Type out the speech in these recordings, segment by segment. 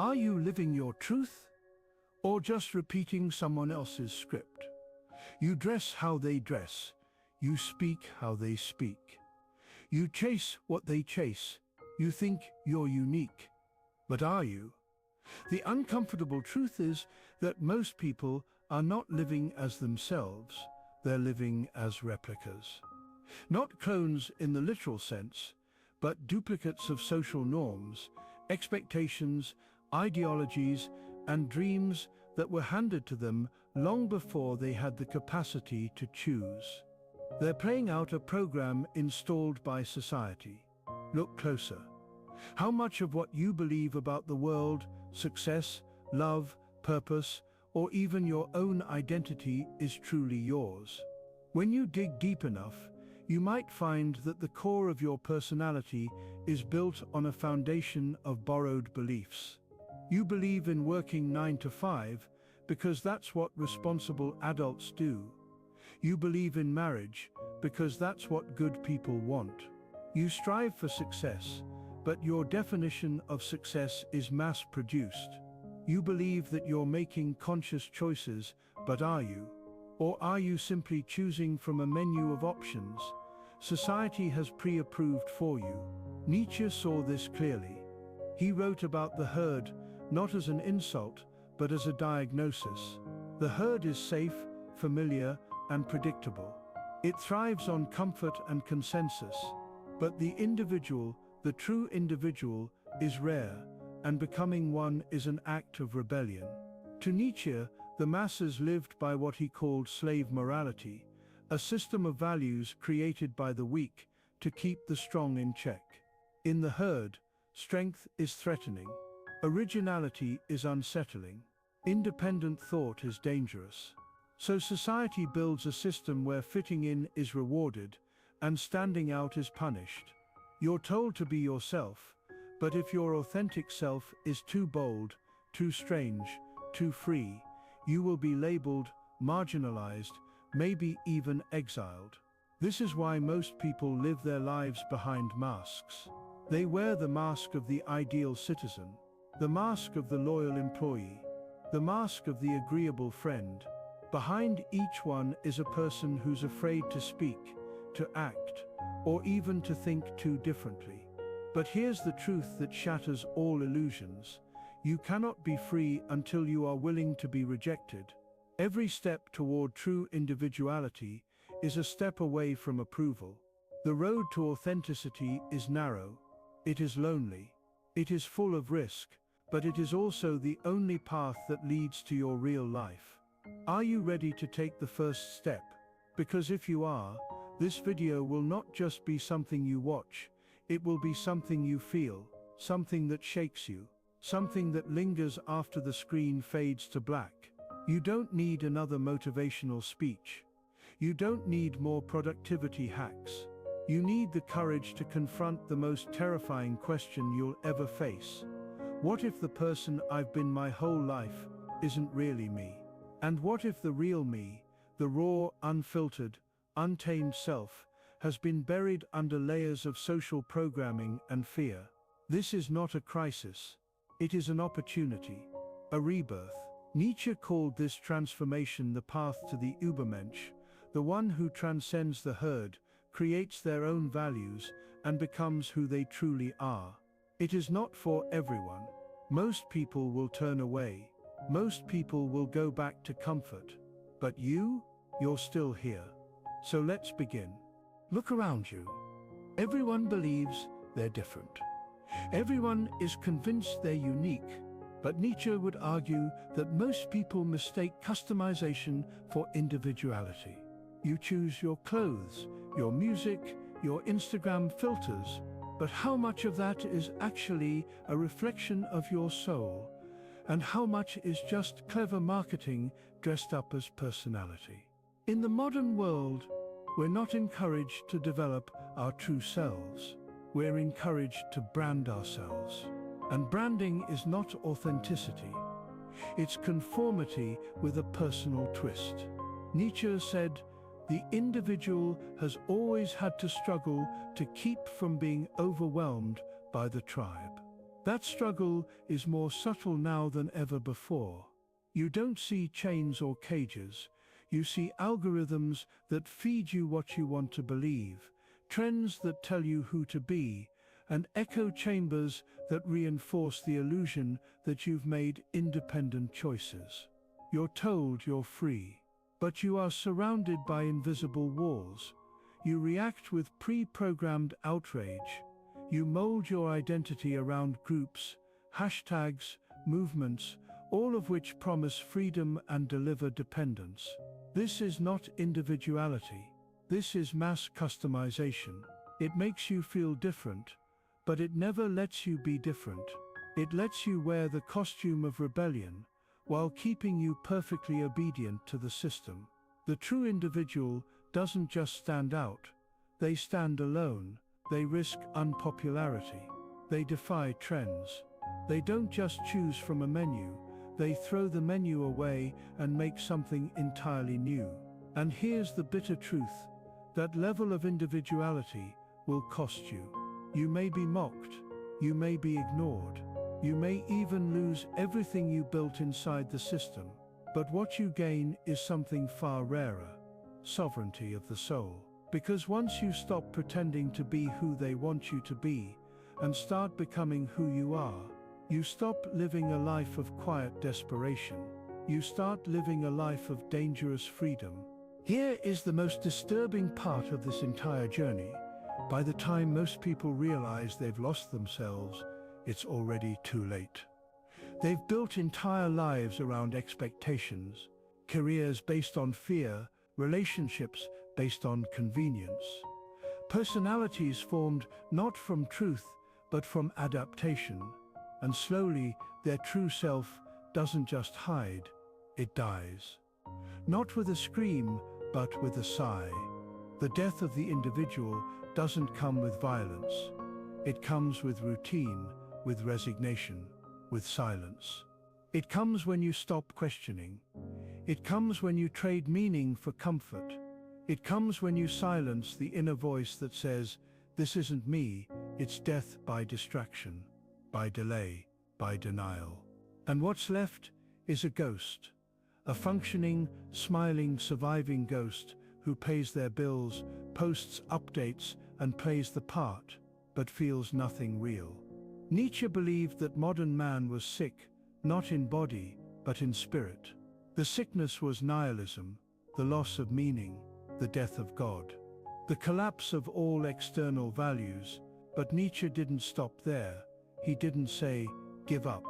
Are you living your truth, or just repeating someone else's script? You dress how they dress. You speak how they speak. You chase what they chase. You think you're unique. But are you? The uncomfortable truth is that most people are not living as themselves. They're living as replicas. Not clones in the literal sense, but duplicates of social norms, expectations, ideologies, and dreams that were handed to them long before they had the capacity to choose. They're playing out a program installed by society. Look closer. How much of what you believe about the world, success, love, purpose, or even your own identity is truly yours? When you dig deep enough, you might find that the core of your personality is built on a foundation of borrowed beliefs. You believe in working 9 to 5 because that's what responsible adults do. You believe in marriage because that's what good people want. You strive for success, but your definition of success is mass-produced. You believe that you're making conscious choices, but are you? Or are you simply choosing from a menu of options society has pre-approved for you? Nietzsche saw this clearly. He wrote about the herd not as an insult, but as a diagnosis. The herd is safe, familiar, and predictable. It thrives on comfort and consensus. But the individual, the true individual, is rare, and becoming one is an act of rebellion. To Nietzsche, the masses lived by what he called slave morality, a system of values created by the weak to keep the strong in check. In the herd, strength is threatening. Originality is unsettling. Independent thought is dangerous. So society builds a system where fitting in is rewarded and standing out is punished. You're told to be yourself, but if your authentic self is too bold, too strange, too free, you will be labeled, marginalized, maybe even exiled. This is why most people live their lives behind masks. They wear the mask of the ideal citizen, the mask of the loyal employee, the mask of the agreeable friend. Behind each one is a person who's afraid to speak, to act, or even to think too differently. But here's the truth that shatters all illusions. You cannot be free until you are willing to be rejected. Every step toward true individuality is a step away from approval. The road to authenticity is narrow. It is lonely. It is full of risk, but it is also the only path that leads to your real life. Are you ready to take the first step? Because if you are, this video will not just be something you watch, it will be something you feel, something that shakes you, something that lingers after the screen fades to black. You don't need another motivational speech. You don't need more productivity hacks. You need the courage to confront the most terrifying question you'll ever face. What if the person I've been my whole life isn't really me? And what if the real me, the raw, unfiltered, untamed self, has been buried under layers of social programming and fear? This is not a crisis. It is an opportunity, a rebirth. Nietzsche called this transformation the path to the Übermensch, the one who transcends the herd, creates their own values, and becomes who they truly are. It is not for everyone. Most people will turn away. Most people will go back to comfort. But you're still here. So let's begin. Look around you. Everyone believes they're different. Everyone is convinced they're unique. But Nietzsche would argue that most people mistake customization for individuality. You choose your clothes, your music, your Instagram filters, but how much of that is actually a reflection of your soul? And how much is just clever marketing dressed up as personality? In the modern world, we're not encouraged to develop our true selves. We're encouraged to brand ourselves. And branding is not authenticity. It's conformity with a personal twist. Nietzsche said, "The individual has always had to struggle to keep from being overwhelmed by the tribe." That struggle is more subtle now than ever before. You don't see chains or cages. You see algorithms that feed you what you want to believe, trends that tell you who to be, and echo chambers that reinforce the illusion that you've made independent choices. You're told you're free, but you are surrounded by invisible walls. You react with pre-programmed outrage. You mold your identity around groups, hashtags, movements, all of which promise freedom and deliver dependence. This is not individuality. This is mass customization. It makes you feel different, but it never lets you be different. It lets you wear the costume of rebellion, while keeping you perfectly obedient to the system. The true individual doesn't just stand out. They stand alone. They risk unpopularity. They defy trends. They don't just choose from a menu. They throw the menu away and make something entirely new. And here's the bitter truth. That level of individuality will cost you. You may be mocked. You may be ignored. You may even lose everything you built inside the system. But what you gain is something far rarer: sovereignty of the soul. Because once you stop pretending to be who they want you to be and start becoming who you are, you stop living a life of quiet desperation. You start living a life of dangerous freedom. Here is the most disturbing part of this entire journey. By the time most people realize they've lost themselves, it's already too late. They've built entire lives around expectations, careers based on fear, relationships based on convenience. Personalities formed not from truth, but from adaptation. And slowly, their true self doesn't just hide, it dies. Not with a scream, but with a sigh. The death of the individual doesn't come with violence. It comes with routine, with resignation, with silence. It comes when you stop questioning. It comes when you trade meaning for comfort. It comes when you silence the inner voice that says, "This isn't me." It's death by distraction, by delay, by denial. And what's left is a ghost. A functioning, smiling, surviving ghost who pays their bills, posts updates, and plays the part, but feels nothing real. Nietzsche believed that modern man was sick, not in body, but in spirit. The sickness was nihilism, the loss of meaning, the death of God, the collapse of all external values. But Nietzsche didn't stop there. He didn't say, "Give up."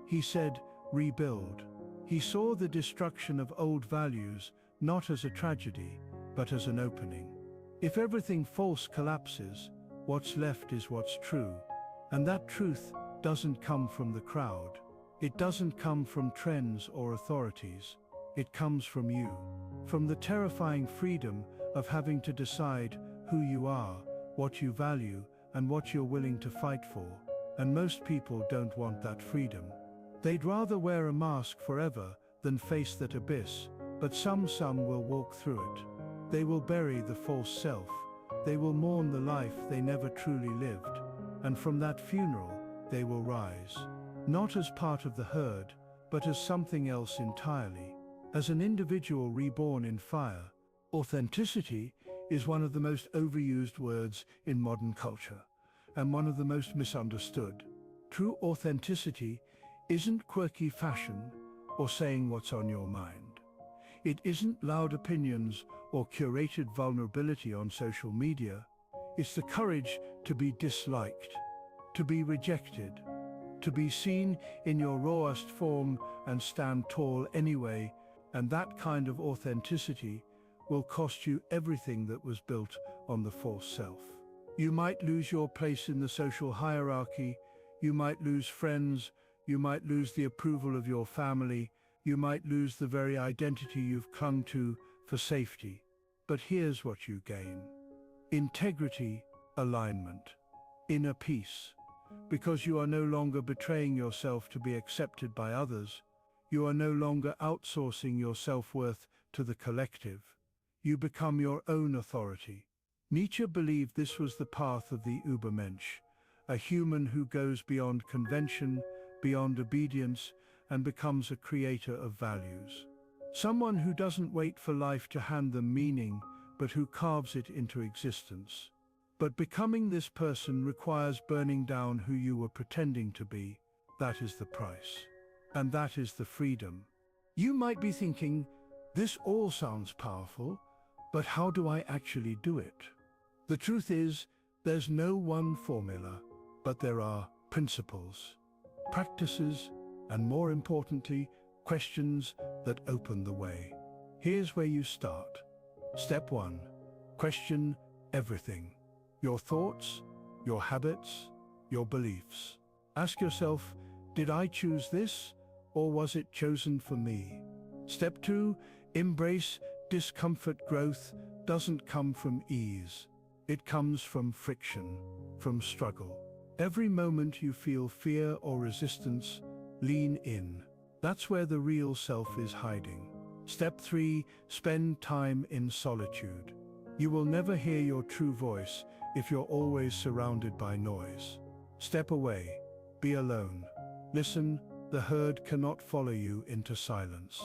He said, "Rebuild." He saw the destruction of old values not as a tragedy, but as an opening. If everything false collapses, what's left is what's true. And that truth doesn't come from the crowd. It doesn't come from trends or authorities. It comes from you. From the terrifying freedom of having to decide who you are, what you value, and what you're willing to fight for. And most people don't want that freedom. They'd rather wear a mask forever than face that abyss, but some will walk through it. They will bury the false self. They will mourn the life they never truly lived. And from that funeral, they will rise. Not as part of the herd, but as something else entirely. As an individual reborn in fire. Authenticity is one of the most overused words in modern culture, and one of the most misunderstood. True authenticity isn't quirky fashion or saying what's on your mind. It isn't loud opinions or curated vulnerability on social media. It's the courage to be disliked, to be rejected, to be seen in your rawest form and stand tall anyway. And that kind of authenticity will cost you everything that was built on the false self. You might lose your place in the social hierarchy. You might lose friends. You might lose the approval of your family. You might lose the very identity you've clung to for safety. But here's what you gain: integrity, alignment, inner peace. Because you are no longer betraying yourself to be accepted by others. You are no longer outsourcing your self-worth to the collective. You become your own authority. Nietzsche believed this was the path of the Übermensch, a human who goes beyond convention, beyond obedience, and becomes a creator of values. Someone who doesn't wait for life to hand them meaning, but who carves it into existence. But becoming this person requires burning down who you were pretending to be. That is the price. And that is the freedom. You might be thinking, this all sounds powerful, but how do I actually do it? The truth is, there's no one formula, but there are principles, practices, and more importantly, questions that open the way. Here's where you start. Step 1. Question everything. Your thoughts, your habits, your beliefs. Ask yourself, did I choose this, or was it chosen for me? Step 2. Embrace discomfort. Growth doesn't come from ease. It comes from friction, from struggle. Every moment you feel fear or resistance, lean in. That's where the real self is hiding. Step 3. Spend time in solitude. You will never hear your true voice if you're always surrounded by noise. Step away. Be alone. Listen, the herd cannot follow you into silence.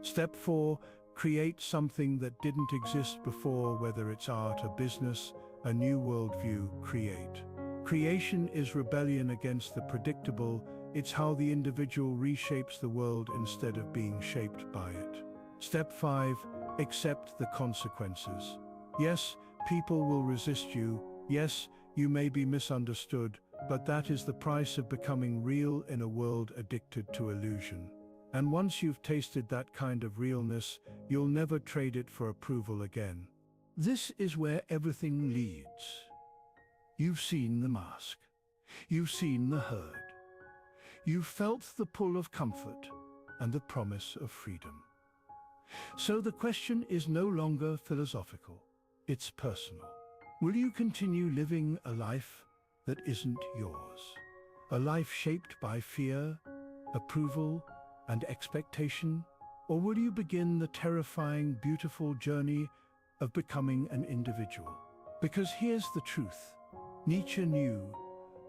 Step 4. Create something that didn't exist before, whether it's art, a business, a new worldview. Creation is rebellion against the predictable. It's how the individual reshapes the world instead of being shaped by it. Step 5. Accept the consequences. Yes, people will resist you. Yes, you may be misunderstood, but that is the price of becoming real in a world addicted to illusion. And once you've tasted that kind of realness, you'll never trade it for approval again. This is where everything leads. You've seen the mask. You've seen the herd. You've felt the pull of comfort and the promise of freedom. So the question is no longer philosophical, it's personal. Will you continue living a life that isn't yours? A life shaped by fear, approval, and expectation? Or will you begin the terrifying, beautiful journey of becoming an individual? Because here's the truth. Nietzsche knew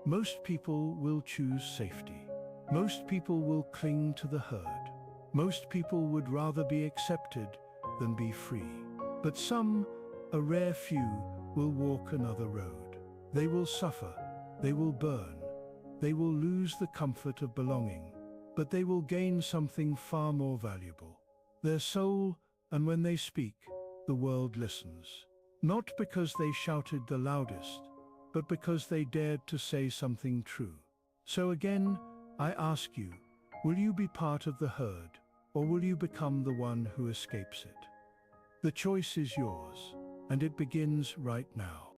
most people will choose safety. Most people will cling to the herd. Most people would rather be accepted than be free. But some, a rare few, will walk another road. They will suffer. They will burn. They will lose the comfort of belonging. But they will gain something far more valuable. Their soul, and when they speak, the world listens. Not because they shouted the loudest, but because they dared to say something true. So again, I ask you, will you be part of the herd, or will you become the one who escapes it? The choice is yours, and it begins right now.